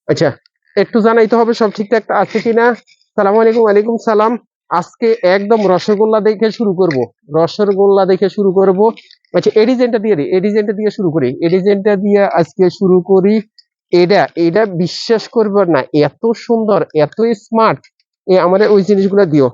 আচ্ছা, একটু জানাইতে হবে সব ঠিকঠাক আছে কিনা। সালামু আলাইকুম। ওয়ালাইকুম সালাম। আজকে একদম রসগোল্লা দেখে শুরু করব। রসগোল্লা দেখে শুরু করব। আচ্ছা, এডিজেনটা দিয়ে দিই, এডিজেনটা দিয়ে শুরু করি, এডিজেনটা দিয়ে আজকে শুরু করি। এটা এটা বিশ্বাস করবে না, এত সুন্দর, এত স্মার্ট। আমাদের ওই জিনিসগুলো দিও।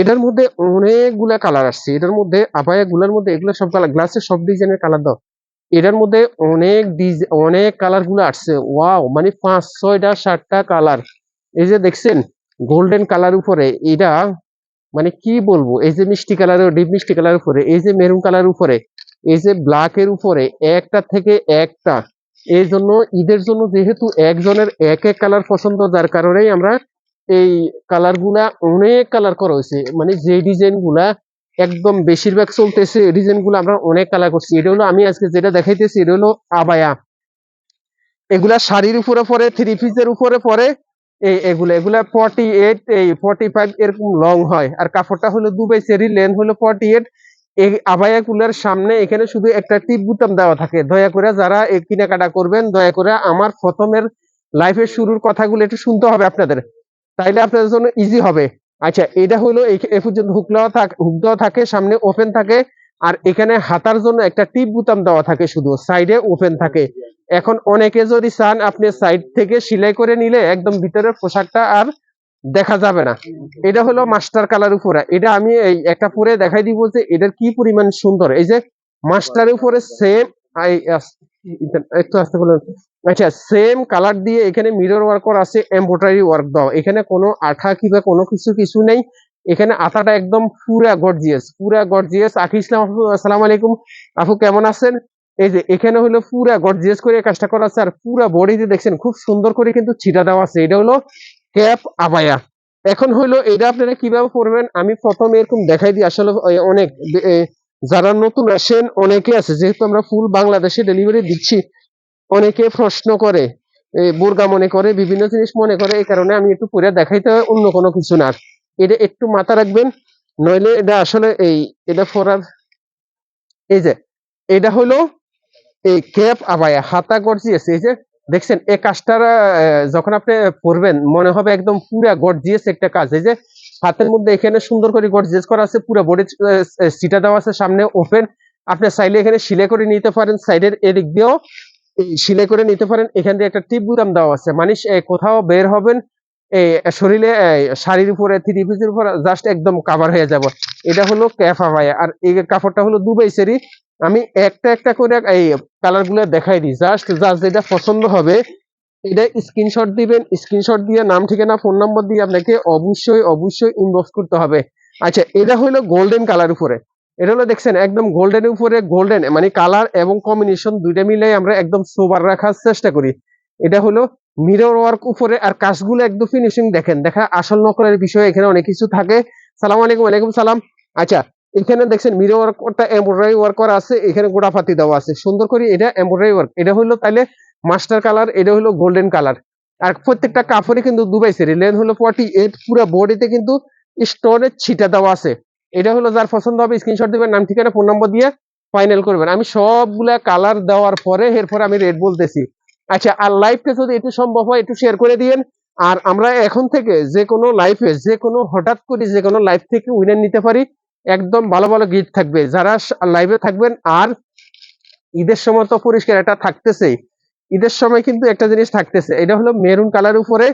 এটার মধ্যে অনেকগুলা কালার আসছে, এটার মধ্যে আবায়া গুলার মধ্যে এগুলো সব কালার, গ্লাসের সব ডিজাইনের কালার দাও। এটার মধ্যে অনেক কালার গুলো আসছে। ওয়াও, মানে 5, 6টা 7টা কালার। এই যে দেখছেন গোল্ডেন কালার উপরে, এটা মানে কি বলবো, এই যে মিষ্টি কালারের, ডিপ মিষ্টি কালার উপরে, এই যে মেরুন কালার উপরে, এই যে ব্ল্যাক এর উপরে, একটা থেকে একটা। এই জন্য ঈদের জন্য যেহেতু একজনের এক এক কালার পছন্দ, যার কারণেই আমরা এই কালার গুলা অনেক কালার করা হয়েছে। মানে যে ডিজাইন গুলা একদম বেশিরভাগ চলতেছে, এই ডিজাইন গুলো আমরা অনেক কালার করছি। এটা হলো আমি আজকে যেটা দেখাইতেছি, এটা হলো আবায়া। এগুলা শাড়ির উপরে পরে, থ্রি পিসের উপরে পরে। এগুলা এগুলা 48, 45 এরকম লং হয়। আর কাপড়টা হলো দুবাই চেরি, লেন্থ হলো 48। এই আবায়া গুলার সামনে এখানে শুধু একটা টিপ বুতাম দেওয়া থাকে। দয়া করে যারা এই কেনাকাটা করবেন, দয়া করে আমার প্রথমের লাইফের শুরুর কথাগুলো একটু শুনতে হবে আপনাদের, তাইলে আপনাদের জন্য ইজি হবে। আচ্ছা, এটা হলো এই পর্যন্ত হুক দেওয়া থাকে, সামনে ওপেন থাকে। আর এখানে হাতার জন্য একটা টিপ বুতাম দেওয়া থাকে, শুধু সাইডে ওপেন থাকে। এখন অনেকে যদি চান, আপনি সাইড থেকে সেলাই করে নিলে একদম ভিতরের পোশাকটা আর দেখা যাবে না। এটা হলো মাস্টার কালার উপরে। এটা আমি এই একটা পরে দেখাই দিব যে এটার কি পরিমাণ সুন্দর। এই যে মাস্টারের উপরে সেম, একটু আস্তে বলুন। আচ্ছা, সেম কালার দিয়ে এখানে মিরর ওয়ার্ক করা আছে, এমব্রয়ডারি ওয়ার্ক দাও। এখানে কোনো আঠা কিংবা কোনো কিছু নেই। এখানে আঠাটা একদম পুরা গর্জিয়াস, পুরা গর্জিয়াস। আখি ইসলাম আপু, আসসালামু আলাইকুম। আপু কেমন আছেন? এই যে এখানে হলো পুরা গর্জিয়াস করে কাজটা করা আছে। আর পুরা বডিতে দেখছেন খুব সুন্দর করে কিন্তু ছিটা দেওয়া আছে। এটা হলো ক্যাপ আবায়া। এখন হলো এটা আপনারা কিভাবে পড়বেন, আমি প্রথমে এরকম দেখাই দিই। আসলে অনেক যারা নতুন আসেন অনেকে আছে, যেহেতু আমরা ফুল বাংলাদেশে ডেলিভারি দিচ্ছি, অনেকে প্রশ্ন করে, বোরগা মনে করে, বিভিন্ন জিনিস মনে করে। এই কারণে আমি একটু পরে দেখাইতে হয়, অন্য কোনো কিছু না। এটা একটু মাথা রাখবেন, নইলে এটা আসলে এটা পরার। এই যে এটা হলো এই ক্যাপ আবায়া, হাতা গর্জিয়াস। এই যে দেখছেন এই কাজটার যখন আপনি পরবেন মনে হবে একদম পুরা গর্জিয়াস একটা কাজ। এই যে হাতের মধ্যে এখানে সুন্দর করে গর্জিয়াস করা আছে, পুরো বডি সিটা দেওয়া আছে, সামনে ওপেন। আপনি চাইলে এখানে সেলাই করে নিতে পারেন, সাইডের এদিক দিয়েও সেলাই করে নিতে পারেন। এখান দিয়ে একটা টিপ বুতাম দেওয়া আছে, মানে কোথাও বের হবেন, এই শরীরে শাড়ির উপরে, থ্রি পিসের উপরে জাস্ট একদম কাভার হয়ে যাব। এটা হলো ক্যাফা ভাই। আর এই কাপড়টা হলো দুবাই সেরি। আমি একটা একটা করে এই কালার গুলো দেখাই দিই, জাস্ট জাস্ট যেটা পছন্দ হবে এটা স্ক্রিনশট দিবেন। স্ক্রিনশট দিয়ে নাম, ঠিকানা, ফোন নাম্বার দিয়ে আপনাকে অবশ্যই অবশ্যই ইনবক্স করতে হবে। আচ্ছা, এটা হলো গোল্ডেন কালার উপরে। এটা হলো দেখছেন একদম গোল্ডেন উপরে, গোল্ডেন মানে কালার এবং কম্বিনেশন দুইটা মিলাই আমরা একদম সোবার রাখার চেষ্টা করি। এটা হলো মিরর ওয়ার্ক উপরে। আর কাজগুলো একদম ফিনিশিং দেখেন, দেখা আসল নকলের বিষয় এখানে অনেক কিছু থাকে। সালাম আলাইকুম। ওয়ালাইকুম সালাম। আচ্ছা, এখানে দেখছেন মিরর ওয়ার্কটা এমব্রয়ডারি ওয়ার্ক করা আছে, এখানে গোড়াপাতি দেওয়া আছে সুন্দর করে। এটা এমব্রয়ডারি ওয়ার্ক। এটা হলো তাইলে মাস্টার কালার, এটা হলো গোল্ডেন কালার। আর প্রত্যেকটা কাপড়ে কিন্তু দুবাই সেরি, লেন্থ হলো 48, পুরো বডিতে কিন্তু স্টোনের ছিটা দেওয়া আছে। এটা হলো যার পছন্দ হবে স্ক্রিনশট দিবেন, নাম, ঠিকানা, ফোন নম্বর দিয়ে ফাইনাল করবেন। আমি সবগুলা কালার দেওয়ার পরে এরপর আমি রেট বলতেছি। আচ্ছা, আর লাইভটা যদি একটু সম্ভব হয় একটু শেয়ার করে দিয়েন। আর আমরা এখন থেকে যে কোনো লাইফে, যে কোনো হঠাৎ করে যে কোনো লাইভ থেকে উইনার নিতে পারি। একদম ভালো ভালো গিফট থাকবে যারা লাইভে থাকবেন। আর ঈদের সময় তো পরিষ্কার এটা থাকতেছেই। ঈদের সময় কিন্তু একটা জিনিস থাকতেছে, এটা হলো মেরুন কালার উপরে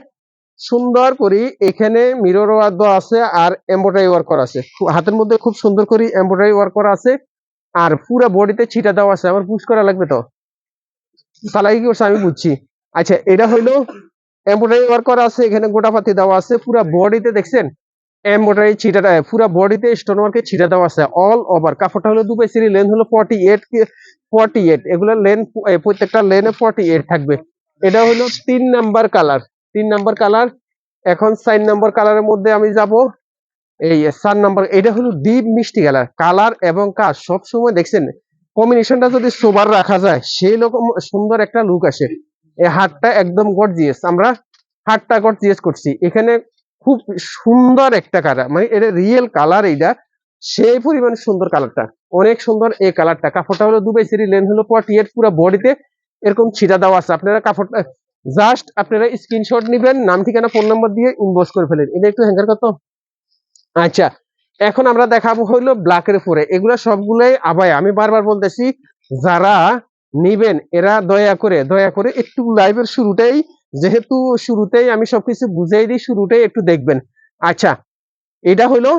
সুন্দর করে এখানে মিরর ওয়ার্ক দেওয়া আছে আর এমব্রয়ডারি ওয়ার্ক করা আছে। হাতের মধ্যে খুব সুন্দর করে এমব্রয়ডারি ওয়ার্ক করা আছে। আর পুরো বডিতে ছিটা দেওয়া আছে। আমার পুশ করা লাগবে তো, সালাই কি করছে আমি বুঝছি। আচ্ছা, এটা হইলো এমব্রয়ডারি ওয়ার্ক করা আছে, এখানে গোটাপাতি দেওয়া আছে, পুরো বডিতে দেখছেন এমব্রয়ডারি ছিটাটা, পুরো বডিতে স্টোন ওয়ার্কে ছিটা দেওয়া আছে অল ওভার। কাপড়টা হলো দুবাই সিরি, লেন্থ হলো 48। এগুলোর লেন্থ প্রত্যেকটা লেনে 48 থাকবে। এটা হলো 3 নাম্বার কালার, 3 নাম্বার কালার। এখন 4 নাম্বার কালারের মধ্যে আমি যাব। এই 4 নাম্বার, এটা হলো ডিপ মিষ্টি কালার। কালার এবং কাজ সবসময় দেখছেন কম্বিনেশনটা যদি সোবার রাখা যায় সেই রকম সুন্দর একটা লুক আসে। এই হাতটা একদম গর্জিয়াস, আমরা হাতটা গর্জিয়াস করছি এখানে। খুব সুন্দর একটা কালার, মানে এটা রিয়েল কালার। এইটা সেই পরিমাণ সুন্দর কালারটা, অনেক সুন্দর এই কালারটা। কাপড়টা হলো দুবাই সিরি, লেন্থ হলো 48, পুরো বডিতে এরকম ছিটা দেওয়া আছে। আপনারা কাপড়টা জাস্ট আপনারা স্ক্রিনশট নেবেন, নাম ঠিকানা ফোন নাম্বার দিয়ে ইনবক্স করে ফেলেন। এটা একটু হ্যাঙ্গার কত। আচ্ছা, এখন আমরা দেখাবো হইলো ব্ল্যাকের উপরে, এগুলা সবগুলোই আবায়া। আমি বারবার বলতেছি, যারা নিবেন এরা দয়া করে একটু লাইভের শুরুতেই, যেহেতু শুরুতেই আমি সবকিছু বুঝাই দিই, শুরুতেই একটু দেখবেন। আচ্ছা, এটা হলো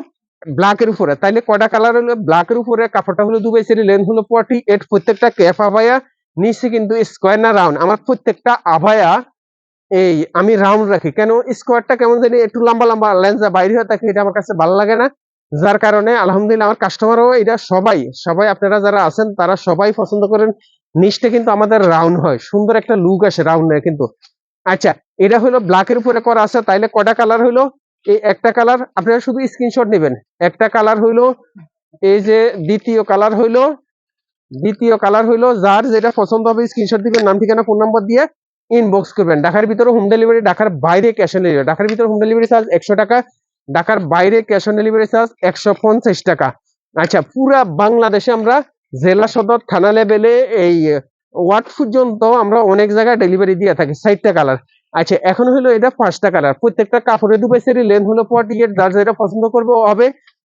ব্ল্যাকের উপরে, তাইলে কয়টা কালার হলো? ব্ল্যাকের উপরে কাপড়টা হলো দুবাই সেরি, লেন্থ হলো 48, প্রত্যেকটা ক্যাপ আবায়া, নিচে কিন্তু স্কোয়ার না রাউন্ড। আমার প্রত্যেকটা আবায়া এই আমি রাউন্ড রাখি, কেন স্কোয়ারটা কেমন জানি একটু লম্বা লম্বা লেন্সা বাইরে হয়ে থাকে, এটা আমার কাছে ভালো লাগে না। যার কারণে আলহামদুলিল্লাহ আমার কাস্টমারও এটা সবাই সবাই আপনারা যারা আছেন তারা সবাই পছন্দ করেন। নিচটা কিন্তু আমাদের রাউন্ড হয়, সুন্দর একটা লুক আসে রাউন্ডের কিন্তু। আচ্ছা, এটা হলো ব্ল্যাকের উপরে করা আছে, তাইলে কয়টা কালার হইলো? এই একটা কালার, আপনারা শুধু স্ক্রিনশট নেবেন। একটা কালার হইলো এই যে, দ্বিতীয় কালার হইলো যার যেটা পছন্দ হবে স্ক্রিনশট দিবেন, নাম ঠিকানা ফোন নাম্বার দিয়ে ইনবক্স করবেন। ঢাকার ভিতরে হোম ডেলিভারি, ঢাকার বাইরে ক্যাশ অন ডেলিভারি। ঢাকার ভিতরে হোম ডেলিভারি চার্জ 100 টাকা, ঢাকার বাইরে ক্যাশ অন ডেলিভারি চার্জ 150 টাকা। আচ্ছা, পুরা বাংলাদেশে আমরা জেলা সদর থানা লেভেলে এই ওয়ার্ড পর্যন্ত আমরা অনেক জায়গায় ডেলিভারি দিয়ে থাকি। 60টা কালার। আচ্ছা, এখন হলো এটা 5টা কালার, প্রত্যেকটা কাপড়ে দুবাই সেরি, লেন্থ হলো 48, যার যেটা পছন্দ করবে হবে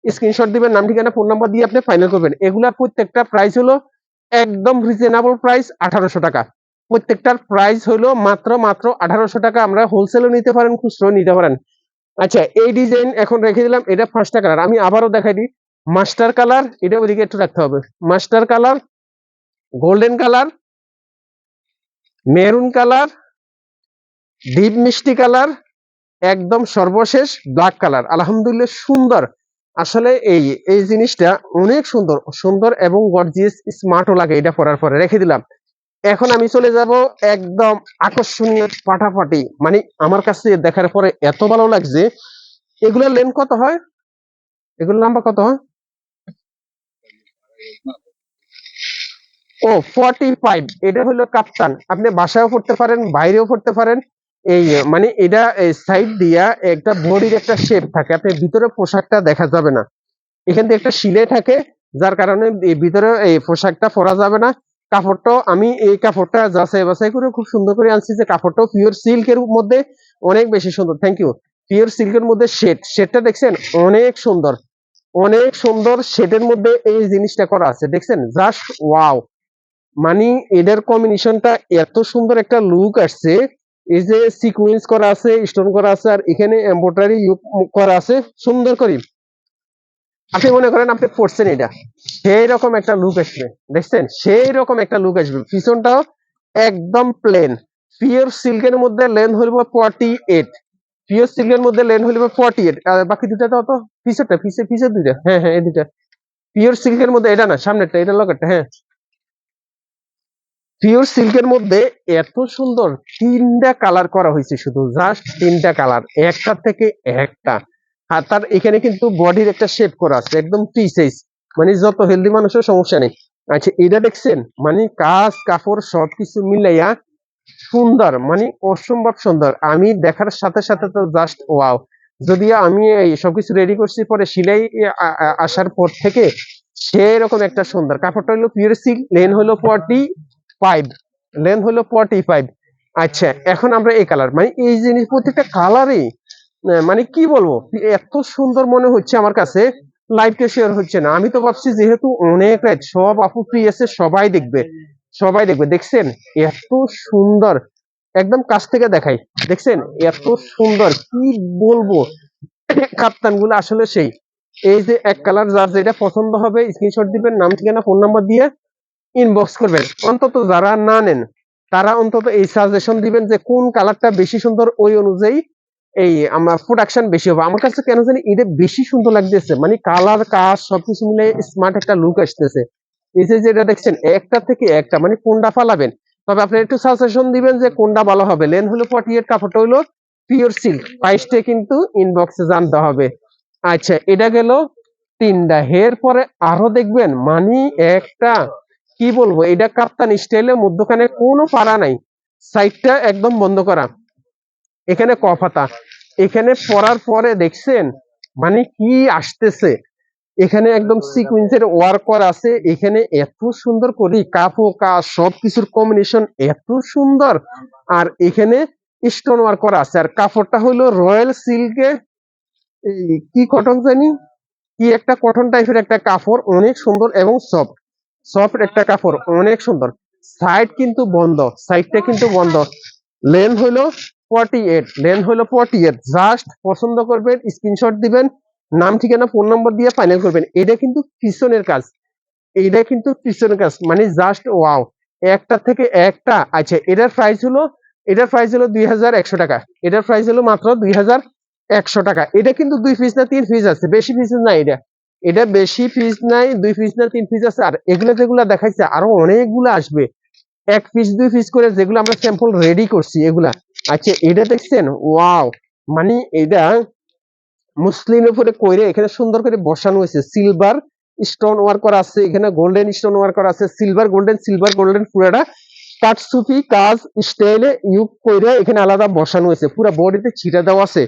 স্ক্রিনশট দিবেন, নাম ঠিকানা ফোন নাম্বার দিয়ে আপনি ফাইনাল করবেন। এগুলা প্রত্যেকটা প্রাইস হলো একদম রিজনেবল প্রাইস, 1800 টাকা। প্রত্যেকটার প্রাইস হলো মাত্র মাত্র 1800 টাকা। আমরা হোলসেলও নিতে পারেন, খুচরো নিতে পারেন। আচ্ছা, এই ডিজাইন এখন রেখে দিলাম, এটা 5টা কালার। আমি আবারও দেখাই দিই, মাস্টার কালার, এটা ওইদিকে একটু রাখতে হবে, master colour, golden colour, maroon colour, deep মিষ্টি কালার, একদম সর্বশেষ ব্ল্যাক কালার। আলহামদুলিল্লাহ সুন্দর। আসলে এই এই জিনিসটা অনেক সুন্দর সুন্দর এবং গর্জিয়াস স্মার্টও লাগে এটা পরার পরে। রেখে দিলাম। এখন আমি চলে যাব একদম আকর্ষণীয় ফাটাফাটি, মানে আমার কাছে দেখার পরে এত ভালো লাগছে। এগুলোর লেন্থ কত হয়? এগুলোর লম্বা কত হয়? ও 45। এটা হলো কাপ্তান, আপনি বাসায়ও পড়তে পারেন, বাইরেও পড়তে পারেন। এই মানে এটা সাইড দিয়া একটা বডির একটা শেপ থাকে, আপনি ভিতরে পোশাকটা দেখা যাবে না। এখান থেকে একটা সিলাই থাকে, যার কারণে এই ভিতরে এই পোশাকটা পরা যাবে না। কাপড়টাও আমি এই কাপড়টা যাচাই বাছাই করে খুব সুন্দর করে আনছি, যে কাপড়টাও পিওর সিল্কের মধ্যে অনেক বেশি সুন্দর। Thank you. পিওর সিল্কের মধ্যে শেডটা দেখছেন অনেক সুন্দর, অনেক সুন্দর শেডের মধ্যে এই জিনিসটা করা আছে, দেখছেন জাস্ট ওয়াও। মানে এদের কম্বিনেশনটা এত সুন্দর একটা লুক আসছে। এই যে সিকোয়েন্স করা আছে, স্টোন করা আছে, আর এখানে এমব্রয়ডারি করা আছে সুন্দর করে। আপনি মনে করেন আপনি পড়ছেন এটা, সেই রকম একটা লুক আসবে, দেখছেন সেই রকম একটা লুক আসবে। পিছনটাও একদম প্লেন, পিওর সিল্কের মধ্যে লেন্থ হইব 48, পিওর সিল্কের মধ্যে লেন্থ হইব 48। আর বাকি দুটা তো অত, পিছরটা পিছের দুইটা, হ্যাঁ হ্যাঁ এই দুটা পিওর সিল্কের মধ্যে, এটা না সামনেরটা, এটা লগেরটা, হ্যাঁ পিওর সিল্কের মধ্যে এত সুন্দর 3টা কালার করা হয়েছে, শুধু জাস্ট 3টা কালার, একটা থেকে একটা। আর তার এখানে কিন্তু বডির একটা শেপ করা আছে একদম ফ্রি সাইজ, মানে যত হেলদি মানুষের সমস্যা নেই। আচ্ছা, এটা দেখছেন, মানে কাজ কাপড় সবকিছু মিলাইয়া সুন্দর, মানে অসম্ভব সুন্দর। আমি দেখার সাথে সাথে তো জাস্ট ওয়াও। যদিও আমি এই সবকিছু রেডি করছি, পরে সিলাই আসার পর থেকে সেরকম একটা সুন্দর। কাপড়টা হলো পিওর সিল্ক, লেন্থ হলো 45। আচ্ছা, এখন আমরা এই কালার, মানে এই জিনিস প্রত্যেকটা কালারই মানে কি বলবো, এত সুন্দর মনে হচ্ছে আমার কাছে। লাইভটা শেয়ার হচ্ছে না, আমি তো ভাবছি যেহেতু অনেক রাত, সব আপু ফ্রি আছে, সবাই দেখবে, দেখছেন এত সুন্দর। একদম কাছ থেকে দেখাই, দেখছেন এত সুন্দর, কি বলবো। কাপ্তান গুলো আসলে সেই, এই যে এক কালার, যার যেটা পছন্দ হবে স্ক্রিনশট দিবেন, নাম ঠিকানা ফোন নাম্বার দিয়ে ইনবক্স করবেন। অন্তত যারা না নেন তারা অন্তত এই সাজেশন দিবেন যে কোন কালারটা বেশি সুন্দর, ওই অনুযায়ী এই আমার প্রোডাকশন বেশি হবে। আমার কাছে কেন জানি এটা বেশি সুন্দর লাগতেছে, মানে কালার কাজ সবকিছু মিলে স্মার্ট একটা লুক আসতেছে। এই যে যেটা দেখছেন একটা থেকে একটা, মানে কোনটা ফালাবেন। তবে আপনি একটু সাজেশন দিবেন যে কোনটা ভালো হবে। লেন হলো 48, কাপড়টা হলো পিওর সিল্ক, প্রাইসটা কিন্তু ইনবক্সে জানতে হবে। আচ্ছা, এটা গেল 3টা। এর পরে আরো দেখবেন, মানে একটা কি বলবো, এটা কাপ্তান স্টাইলে, মধ্যখানে কোনো পাড়া নাই, সাইডটা একদম বন্ধ করা, এখানে কফাতা, এখানে পরার পরে দেখছেন মানে কি আসতেছে। এখানে একদম সিকুয়েন্সের ওয়ার্ক করা আছে, এখানে এত সুন্দর করে কাপ ও কাজ সবকিছুর কম্বিনেশন এত সুন্দর, আর এখানে স্টোন ওয়ার্ক করা আছে, আর কাপড়টা হলো রয়্যাল সিল্কে, এই কি কটন জানি, কি একটা কটন টাইপের একটা কাপড়, অনেক সুন্দর এবং সফট, সফট একটা কাপড়, অনেক সুন্দর। সাইড কিন্তু বন্ধ, সাইডটা কিন্তু বন্ধ। লেন্থ হলো 48, লেন্থ হলো 48। জাস্ট পছন্দ করবেন, স্ক্রিনশট দিবেন, নাম ঠিকানা ফোন নম্বর দিয়ে ফাইনাল করবেন। এটা কিন্তু পিছনের কাজ, এইটা কিন্তু পিছনের কাজ, মানে জাস্ট ওয়াও, একটা থেকে একটা। আচ্ছা, এটার প্রাইস হলো 2100 টাকা, এটার প্রাইস হলো মাত্র 2100 টাকা। এটা কিন্তু 2 পিস না 3 পিস আছে, বেশি পিস নাই এটা, এটা বেশি পিস নাই, 2 পিস না 3 পিস আছে। আর এগুলো যেগুলো দেখাইছে আরো অনেকগুলো আসবে, 1 পিস 2 পিস করে, যেগুলো আমরা স্যাম্পল রেডি করছি এগুলা। আচ্ছা, এটা দেখছেন, ওয়াও, মানে এটা মুসলিমের উপরে কইরে এখানে সুন্দর করে বসানো হয়েছে, সিলভার স্টোন ওয়ার্ক করা আছে, এখানে গোল্ডেন স্টোন ওয়ার্ক করা আছে, সিলভার গোল্ডেন পুরাটা কাটসুফি কাজ স্টাইলে ইউজ কইরে এখানে আলাদা বসানো হয়েছে, পুরো বডিতে ছিটা দেওয়া আছে।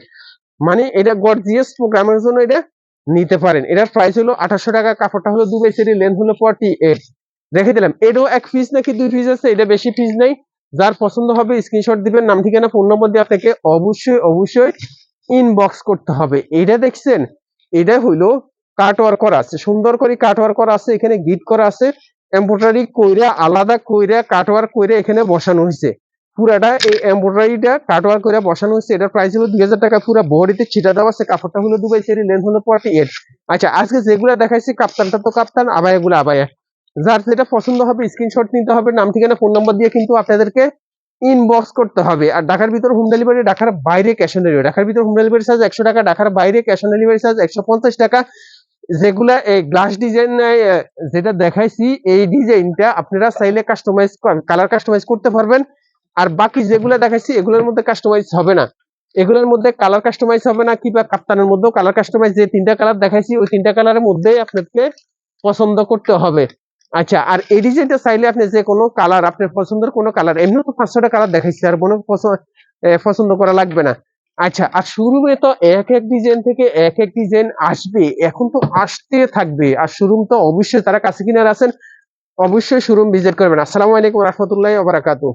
মানে এটা গর্জিয়াস প্রোগ্রামের জন্য এটা নিতে পারেন। এটার প্রাইস হলো 2800 টাকা। কাপড়টা হলো দুবাই সেরি, লেন্থ হলো 48। রেখে দিলাম। এটাও 1 পিস নাকি 2 পিস আছে, এটা বেশি পিস নাই। যার পছন্দ হবে স্ক্রিনশট দিবেন, নাম ঠিকানা ফোন নম্বর দিয়ে আপনাকে অবশ্যই ইনবক্স করতে হবে। এটা দেখছেন, এটা হইলো কাট ওয়ার্ক করা আছে, সুন্দর করে কাট ওয়ার্ক করা আছে, এখানে গিট করা আছে, এমব্রয়ডারি কইরা আলাদা কইরা কাট ওয়ার্ক কইরা এখানে বসানো হয়েছে। পুরাটা এই এমব্রয়ডারিটা কাট ওয়ার্ক করে বসানো হয়েছে। এটার প্রাইস হলো 2000 টাকা। পুরো বডিতে ছিটা দেওয়া আছে, কাপড়টা হলো দুবাই সেরি, লেন্থ হলো 48। আচ্ছা, আজকে যেগুলো দেখাইছি কাপ্তানটা তো কাপ্তান, আবায়াগুলো আবায়া। যার যেটা পছন্দ হবে স্ক্রিনশট নিতে হবে, নাম ঠিকানা ফোন নাম্বার দিয়ে কিন্তু আপনাদেরকে ইনবক্স করতে হবে। আর ঢাকার ভিতর হোম ডেলিভারি, ঢাকার বাইরে ক্যাশ অন ডেলিভারি। ঢাকার ভিতর হোম ডেলিভারি চার্জ 100 টাকা, ঢাকার বাইরে ক্যাশ অন ডেলিভারি চার্জ 150 টাকা। যেগুলা এই গ্লাস ডিজাইন যেটা দেখাইছি, এই ডিজাইনটা আপনারা চাইলে কাস্টমাইজ কালার কাস্টমাইজ করতে পারবেন। আর বাকি যেগুলো দেখাইছি এগুলোর মধ্যে কাস্টমাইজ হবে না, এগুলোর মধ্যে কালার কাস্টমাইজ হবে না, কিংবা কাপ্তানের মধ্যেও কালার কাস্টমাইজ, যে 3টা কালার দেখাইছি ওই 3টা কালারের মধ্যেই আপনাকে পছন্দ করতে হবে। আচ্ছা, আর এই ডিজাইনটা চাইলে আপনি যে কোনো কালার, আপনার পছন্দের কোনো কালার, এমনি তো 500টা কালার দেখাইছি, আর কোনো পছন্দ করা লাগবে না। আচ্ছা, আর শোরুমে তো এক এক ডিজাইন থেকে এক এক ডিজাইন আসবে, এখন তো আসতে থাকবে। আর শোরুম তো অবশ্যই, তারা কাছে কিনার আছেন, অবশ্যই শোরুম ভিজিট করবেন। আসসালামু আলাইকুম রহমতুল্লাহি ওয়া বারাকাতুহু।